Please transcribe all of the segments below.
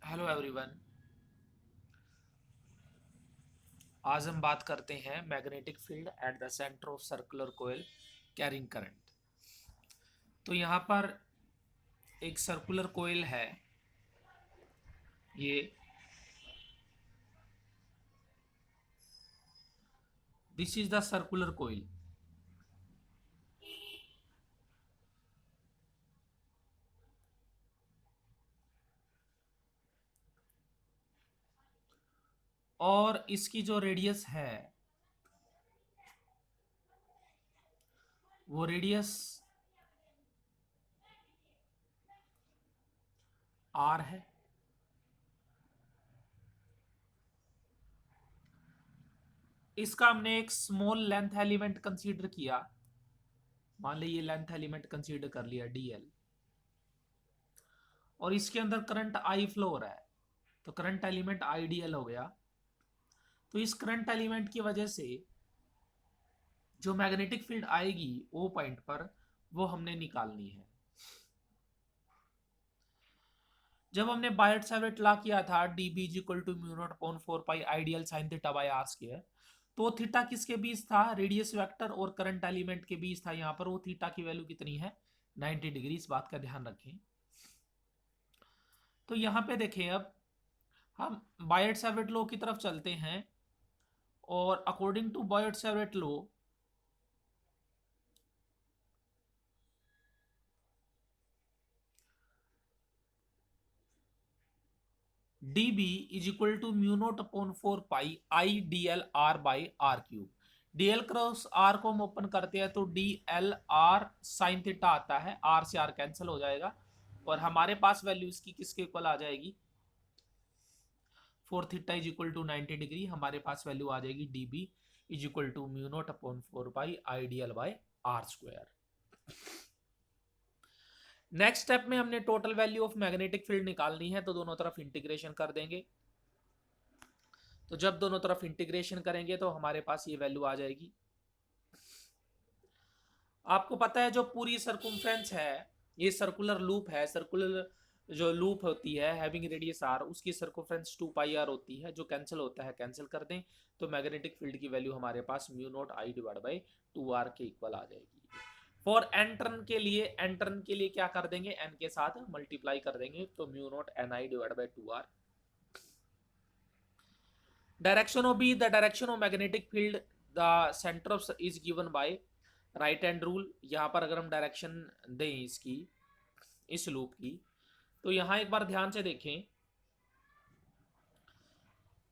Hello everyone. आज हम बात करते हैं magnetic field at the centre of circular coil carrying current. तो यहाँ पर एक सर्कुलर कोयल है। ये this is the circular coil. और इसकी जो रेडियस है वो रेडियस आर है। इसका हमने एक स्मॉल लेंथ एलिमेंट कंसीडर किया। मान लीजिए ये लेंथ एलिमेंट कंसीडर कर लिया डीएल, और इसके अंदर करंट आई फ्लो हो रहा है, तो करंट एलिमेंट आईडीएल हो गया। तो इस करंट एलिमेंट की वजह से जो मैग्नेटिक फील्ड आएगी ओ पॉइंट पर, वो हमने निकालनी है। जब हमने बायट सावर्ट लॉ किया था D B equal to mu naught upon 4 pi ideal sine theta by R square, तो थीटा किसके बीच था? रेडियस वेक्टर और करंट एलिमेंट के बीच था। यहाँ पर वो थीटा की वैल्यू कितनी है? 90 डिग्री। इस बात का ध्यान रखें। तो यहाँ पे देखें, अब हम बायट सावर्ट लॉ की तरफ चलते हैं, और according to Biot Savart law D B is equal to mu naught upon 4 pi I D L R by R cube. DL cross R को हम ओपन करते हैं तो D L R sine theta आता है, आर से are cancel हो जाएगा, और हमारे पास वैल्यू इसकी किसके इक्वल आ जाएगी? 4 theta is equal to 90 degree. हमारे पास वैल्यू आ जाएगी D B is equal to mu naught upon 4 pi I D L by R square. Next step में हमने total value of magnetic field निकालनी है, तो दोनों तरफ इंटीग्रेशन कर देंगे। तो जब दोनों तरफ इंटीग्रेशन करेंगे तो हमारे पास ये वैल्यू आ जाएगी। आपको पता है जो पूरी सर्कुम्फ्रेंस है, ये सर्कुलर लूप है। सर्कुलर जो लूप होती है हैविंग रेडियस आर, उसकी सर्कुम्फ्रेंस 2 पाई आर होती है। जो कैंसिल होता है कैंसिल कर दें, तो मैग्नेटिक फील्ड की वैल्यू हमारे पास mu naught I divide by 2 R के इक्वल आ जाएगी। फॉर एन टर्न के लिए, एन टर्न के लिए क्या कर देंगे? एन के साथ मल्टीप्लाई कर देंगे, तो mu naught N I divide by 2 R. Direction of B, the direction of magnetic field the centre of is given by right hand rule. यहाँ पर अगर हम डायरेक्शन दें इसकी, इस लूप की, तो यहाँ एक बार ध्यान से देखें।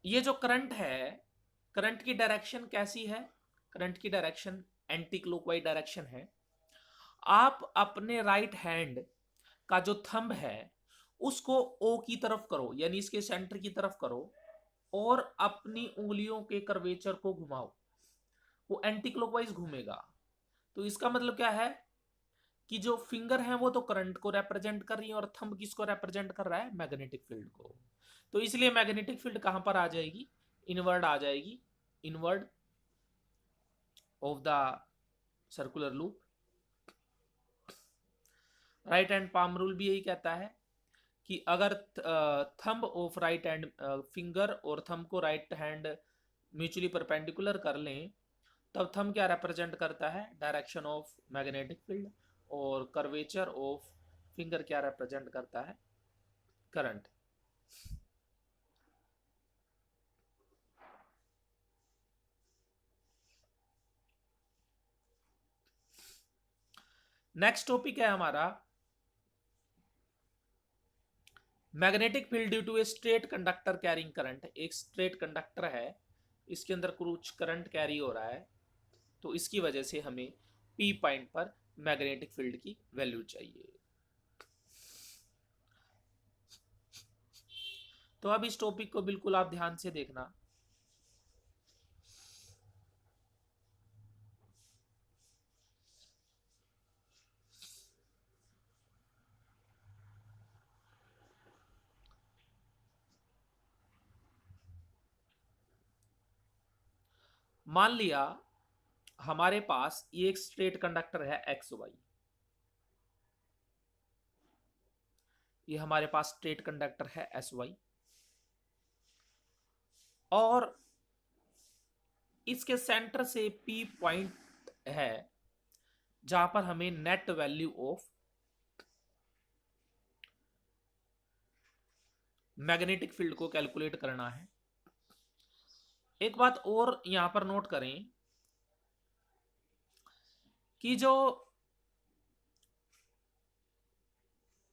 ये जो करंट है, करंट की डायरेक्शन कैसी है? करंट की डायरेक्शन एंटी क्लॉकवाइज डायरेक्शन है। आप अपने राइट हैंड का जो थंब है उसको ओ की तरफ करो, यानी इसके सेंटर की तरफ करो, और अपनी उंगलियों के कर्वेचर को घुमाओ। वो एंटी क्लॉकवाइज घूमेगा। तो इसका मतलब क्या है कि जो फिंगर है वो तो करंट को रिप्रेजेंट कर रही है, और थंब किसको रिप्रेजेंट कर रहा है? मैग्नेटिक फील्ड को। तो इसलिए मैग्नेटिक फील्ड कहां पर आ जाएगी? इनवर्ड आ जाएगी, inward of the circular loop. Right hand palm rule भी यही कहता है कि अगर thumb of right hand, finger और थंब को राइट हैंड म्यूचुअली परपेंडिकुलर कर लें, तब थंब क्या रिप्रेजेंट करता है? डायरेक्शन ऑफ मैग्नेटिक फील्ड, और कर्वेचर ऑफ फिंगर क्या रिप्रेजेंट करता है? करंट। नेक्स्ट टॉपिक है हमारा magnetic field due to a straight conductor carrying current. एक स्ट्रेट कंडक्टर है, इसके अंदर कुछ करंट कैरी हो रहा है, तो इसकी वजह से हमें पी पॉइंट पर मैग्नेटिक फील्ड की वैल्यू चाहिए। तो अब इस टॉपिक को बिल्कुल आप ध्यान से देखना। मान लिया हमारे पास ये एक स्ट्रेट कंडक्टर है एक्स वाई। ये हमारे पास स्ट्रेट कंडक्टर है SY, और इसके सेंटर से P पॉइंट है जहां पर हमें net value of magnetic field को कैलकुलेट करना है। एक बात और यहां पर नोट करें कि जो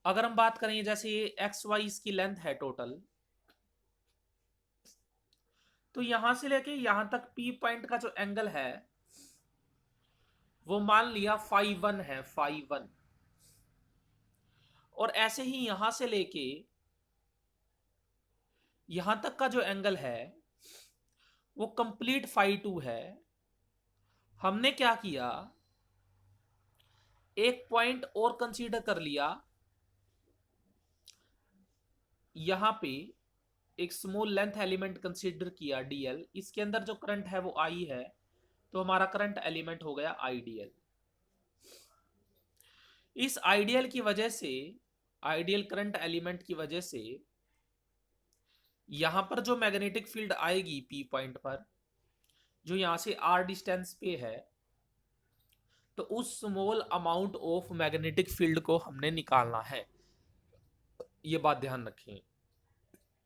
अगर हम बात करें जैसे ये XY इसकी लेंथ है टोटल, तो यहां से लेके यहां तक P पॉइंट का जो एंगल है वो मान लिया φ1 है, φ1। और ऐसे ही यहां से लेके यहां तक का जो एंगल है वो कंप्लीट φ2 है। हमने क्या किया, एक पॉइंट और कंसीडर कर लिया, यहां पे एक स्मॉल लेंथ एलिमेंट कंसीडर किया DL, इसके अंदर जो करंट है वो I है, तो हमारा करंट एलिमेंट हो गया IDL। इस आइडियल की वजह से, आइडियल करंट एलिमेंट की वजह से यहां पर जो मैग्नेटिक फील्ड आएगी P पॉइंट पर, जो यहां से R डिस्टेंस पे है, तो उस small amount of magnetic field को हमने निकालना है। ये बात ध्यान रखें,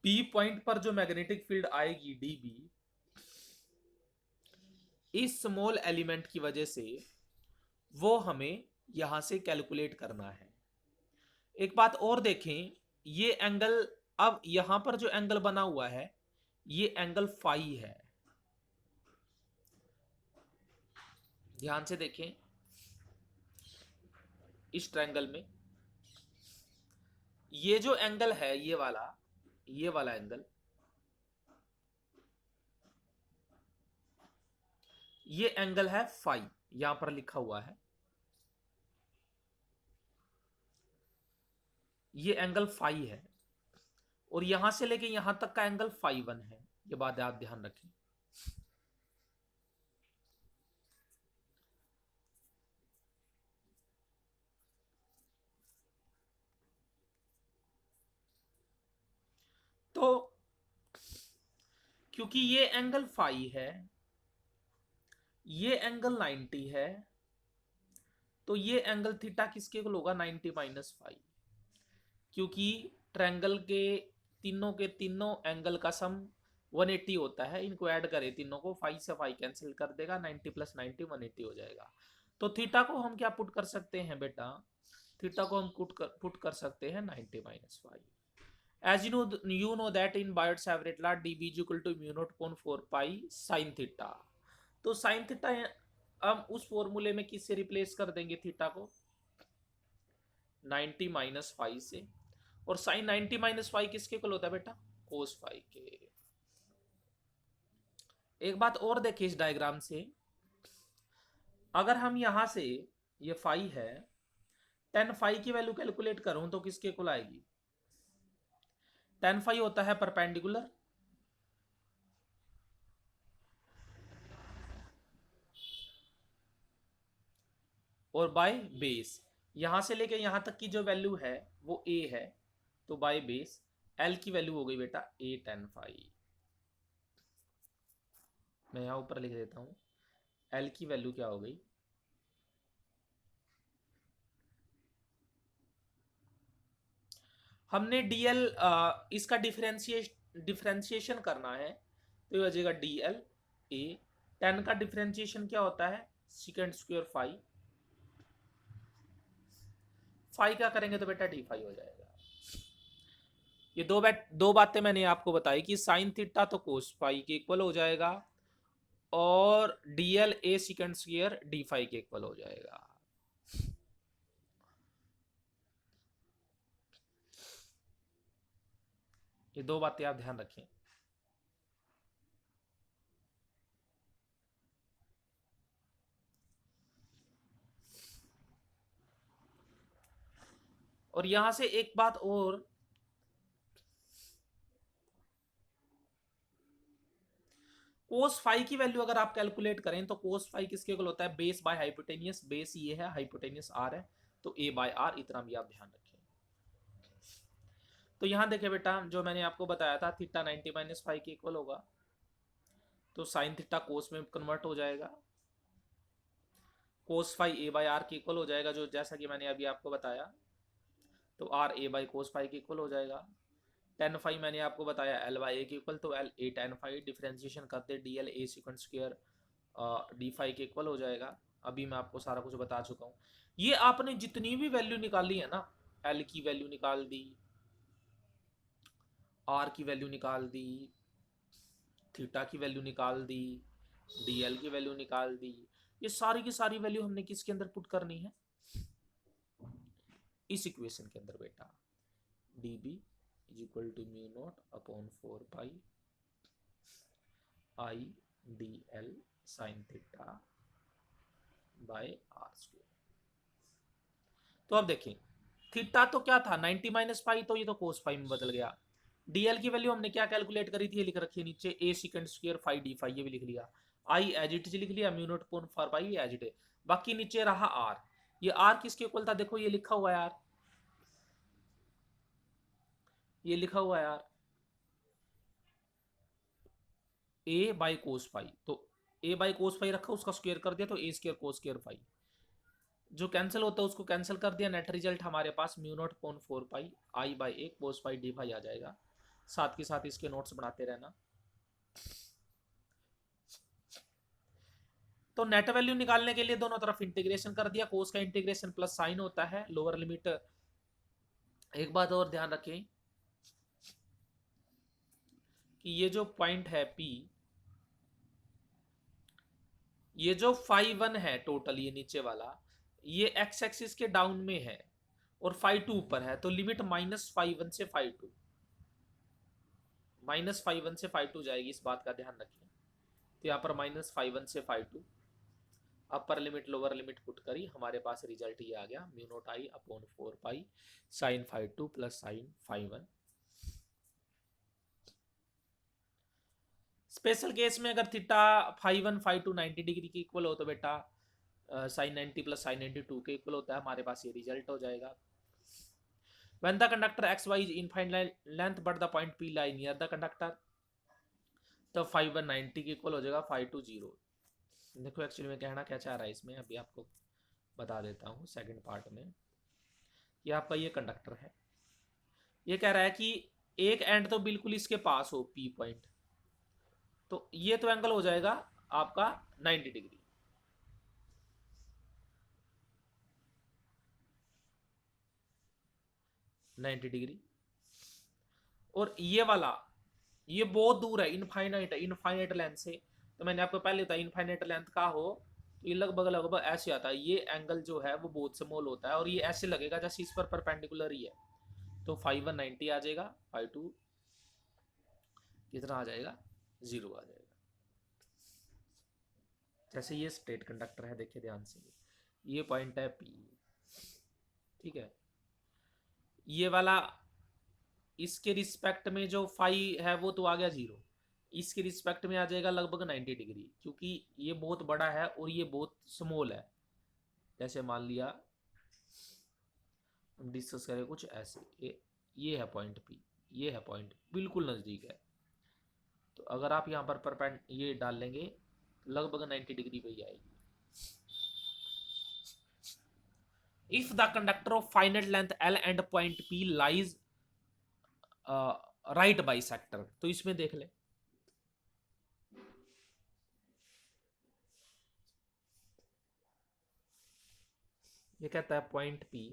P पॉइंट पर जो मैग्नेटिक फील्ड आएगी DB, इस स्मॉल एलिमेंट की वजह से वो हमें यहां से कैलकुलेट करना है। एक बात और देखें, ये एंगल, अब यहां पर जो एंगल बना हुआ है ये एंगल फाई है। ध्यान से देखें, इस ट्रायंगल में ये जो एंगल है ये वाला एंगल, ये एंगल है फाई, यहां पर लिखा हुआ है ये एंगल फाई है, और यहां से लेके यहां तक का एंगल φ1 है। ये बात आप ध्यान रखें। तो क्योंकि ये एंगल फाई है, ये एंगल 90 है, तो ये एंगल थीटा किसके इक्वल होगा, 90 माइनस फाई। क्योंकि ट्रायंगल के तीनों एंगल का सम 180 होता है, इनको ऐड करें तीनों को, फाई से फाई कैंसिल कर देगा, 90 प्लस 90 180 हो जाएगा। तो थीटा को हम क्या पुट कर सकते हैं बेटा, थीटा को हम पुट कर सकते हैं 90 minus phi. As you know that in Biot's average law dB is equal to mu naught upon 4 pi sin theta. तो साइन थीटा हम उस फॉर्मूले में किससे रिप्लेस कर देंगे थीटा को, 90 माइनस फाइव से, और साइन 90 माइनस फाइव किसके इक्वल होता है बेटा, कोस फाइव के। एक बात और देखिए इस डायग्राम से, अगर हम यहां से, ये फाइव है, टेन फाइव की वैल्यू कैलकुलेट करूं तो किसके इक्वल आएगी, टेन फाइव होता है परपेंडिकुलर, और बाय बेस, यहां से लेके यहां तक की जो वैल्यू है वो a है, तो बाय बेस l की वैल्यू हो गई बेटा a tan फाइव। मैं यहां ऊपर लिख देता हूं, l की वैल्यू क्या हो गई, हमने dl इसका डिफरेंशिएशन करना है, तो ये हो जाएगा dl a, 10 का डिफरेंशिएशन क्या होता है, सेकंड स्क्वायर फाइव, फाइव क्या करेंगे तो बेटा d फाइव हो जाएगा। ये दो बातें मैंने आपको बताई कि साइन थीटा तो कोस फाइव के इक्वल हो जाएगा, और dl a second square d five के इक्वल हो जाएगा। ये दो बातें आप ध्यान रखें। और यहां से एक बात और, कोस फाइव की वैल्यू अगर आप कैलकुलेट करें तो कोस फाइव किसके इक्वल होता है, बेस बाय हाइपोटेनियस, बेस ये है, हाइपोटेनियस r है, तो a बाय r, इतना भी आप ध्यान रखें। तो यहाँ देखिए बेटा, जो मैंने आपको बताया था थीटा 90-5 के इक्वल होगा, तो साइन थीटा कोस में कन्वर्ट हो जाएगा, cos phi A by R के इक्वल हो जाएगा, जो जैसा कि मैंने अभी आपको बताया, तो R A by cos phi के इक्वल हो जाएगा। टेन फाई मैंने आपको बताया एल बाई ए के इक्वल, तो L A tan phi differentiation करते D L A secant square D phi के इक्वल हो जाएगा। अभी मैं आपको सारा कुछ बता चुका हूँ। ये आपने जितनी भी वैल्यू निकाली है ना, एल की वैल्यू निकाल दी, आर की वैल्यू निकाल दी, थीटा की वैल्यू निकाल दी, डी एल की वैल्यू निकाल दी, ये सारी की सारी वैल्यू हमने किसके अंदर पुट करनी है, इस इक्वेशन के अंदर बेटा। D B is equal to mu naught upon 4 pi I D L sine theta by R square. तो अब देखें, थीटा तो क्या था 90-पाई, तो ये तो कोस पाई में बदल गया। डीएल की वैल्यू हमने क्या कैलकुलेट करी थी, ये लिख रखी है नीचे, A secant square phi D phi, ये भी लिख लिया। आई एज इट लिख लिया, mu naught upon 4 pi as it है। बाकी नीचे रहा आर, ये आर किसके इक्वल था, देखो ये लिखा हुआ है यार, ये लिखा हुआ है यार, ए बाई कोस फाई, तो ए बाई कोस फाई रखा, उसका स्क्वायर कर दिया, तो A square cos square phi, जो कैंसिल होता है उसको कैंसिल कर दिया, नेट रिजल्ट हमारे पास mu naught upon 4 pi I by A cos phi D phi आ जाएगा। साथ के साथ इसके नोट्स बनाते रहना। तो नेट वैल्यू निकालने के लिए दोनों तरफ इंटीग्रेशन कर दिया, कोस का इंटीग्रेशन प्लस साइन होता है, लोअर लिमिट। एक बात और ध्यान रखें कि ये जो पॉइंट है P, ये जो फाई 1 है टोटल, ये नीचे वाला, ये एक्स एक्सिस के डाउन में है और फाई 2 ऊपर है, तो लिमिट -φ1 से फाई 2, -φ1 से फाई 2 जाएगी, इस बात का ध्यान रखें। तो यहाँ पर -φ1 से phi 2, upper limit lower limit put करी, हमारे पास रिजल्ट ये आ गया, mu naught I upon 4 pi sine phi 2 plus sine phi 1। Special case में अगर थीटा फाई 1 फाई 2 90 डिग्री के इक्वल हो, तो बेटा साइन 90 प्लस साइन 92 के इक्वल होता है, हमारे पास ये रिजल्ट हो जाएगा। When the conductor xy is infinite length but the point P lie near the conductor, तो फाई 1 90 के इक्वल हो जाएगा, फाई 2 0। देखो एक्चुअली में कहना क्या चाह रहा है इसमें, अभी आपको बता देता हूँ सेकंड पार्ट में। ये आपका ये कंडक्टर है, ये कह रहा है कि एक एंड तो बिल्कुल इसके पास हो P पॉइंट, तो ये तो एंगल हो जाएगा आपका 90 डिग्री। और ये वाला, ये बहुत दूर है, इनफाइनाइट है, इनफाइनाइट लेंथ से, तो मैंने आपको पहले बताया इनफाइनाइट लेंथ का हो तो ये लगभग लगभग ऐसे आता है, ये एंगल जो है वो बहुत स्मॉल होता है, और ये ऐसे लगेगा जैसे इस पर परपेंडिकुलर ही है, तो फाई 1 90 आ जाएगा, फाई 2 कितना आ जाएगा, 0 आ जाएगा। जैसे ये स्ट्रेट कंडक्टर है, देखिए ध्यान से, ये पॉइंट है P, ठीक है, ये वाला इसके रिस्पेक्ट में जो फाई है वो तो आ गया 0, इसके रिस्पेक्ट में आ जाएगा लगभग 90 डिग्री, क्योंकि ये बहुत बड़ा है और ये बहुत स्मॉल है। जैसे मान लिया हम डिस्कस करें कुछ ऐसे, ये है पॉइंट P, ये है पॉइंट, बिल्कुल नज़दीक है, तो अगर आप यहाँ पर परपेंड ये डाल लेंगे लगभग 90 डिग्री पे ही आएगी। If the conductor of finite length L and point P lies right bisector, तो इसमें देख ले, ये कहता है पॉइंट P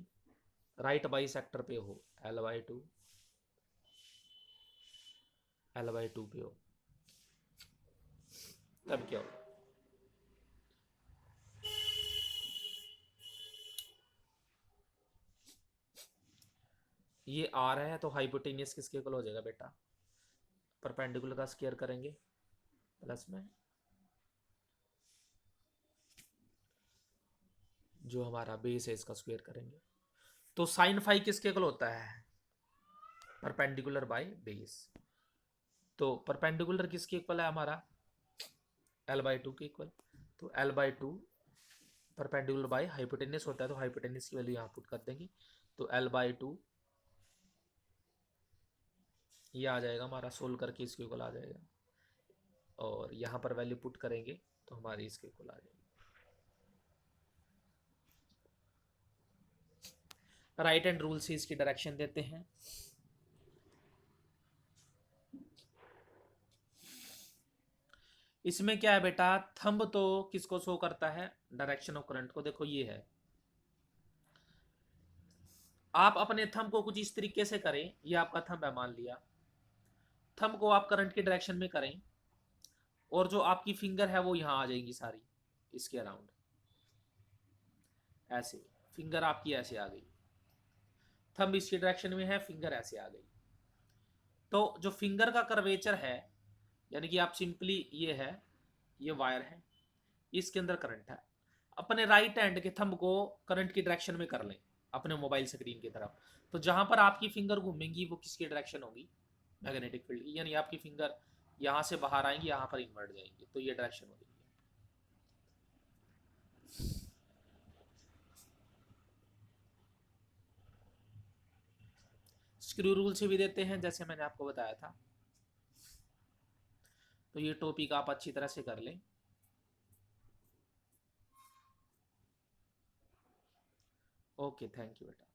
राइट बाइसेक्टर पे हो, L/2 पे हो, तब क्या हो, ये R है तो हाइपोटेनियस किसके इक्वल हो जाएगा बेटा, परपेंडिकुलर का स्क्वायर करेंगे प्लस में जो हमारा बेस है इसका स्क्वायर करेंगे, तो साइन फाई किसके इक्वल होता है, परपेंडिकुलर बाय बेस, तो परपेंडिकुलर किसके इक्वल है हमारा, L/2 के इक्वल, तो L/2 परपेंडिकुलर बाय हाइपोटेनियस होता है, तो हाइपोटेनियस की वैल्यू यहाँ पुट कर देंगे, तो L/2 ये आ जाएगा हमारा, सोल्व करके इसके इक्वल आ जाएगा, और यहाँ पर वैल्यू पुट करेंगे तो हमारी इसके इक्वल आ जाएगी। राइट हैंड रूल से इसकी डायरेक्शन देते हैं। इसमें क्या है बेटा, थंब तो किसको शो करता है, डायरेक्शन ऑफ करंट को। देखो ये है, आप अपने थंब को कुछ इस तरीके से करें, ये आपका थंब है मान लिया, थंब को आप करंट की डायरेक्शन में करें, और जो आपकी फिंगर है वो यहां आ जाएगी सारी इसके अराउंड, ऐसे फिंगर आपकी ऐसे आ गई, थंब इसकी डायरेक्शन में है, फिंगर ऐसे आ गई। तो जो फिंगर का कर्वेचर है, यानी कि आप सिंपली ये है, ये वायर है, इसके अंदर करंट है, अपने राइट हैंड के थंब को करंट की डायरेक्शन में कर लें अपने मोबाइल स्क्रीन की तरफ, तो जहां पर आपकी फिंगर घूमेंगी वो किसकी डायरेक्शन होगी, मैग्नेटिक फील्ड की, यानी आपकी फिंगर यहां से बाहर आएंगी, यहां पर इन्वर्ट जाएंगी, तो ये डायरेक्शन होगी। स्क्रू रूल से भी देते हैं जैसे मैंने आपको बताया था। तो ये टॉपिक आप अच्छी तरह से कर लें। ओके, थैंक यू बेटा।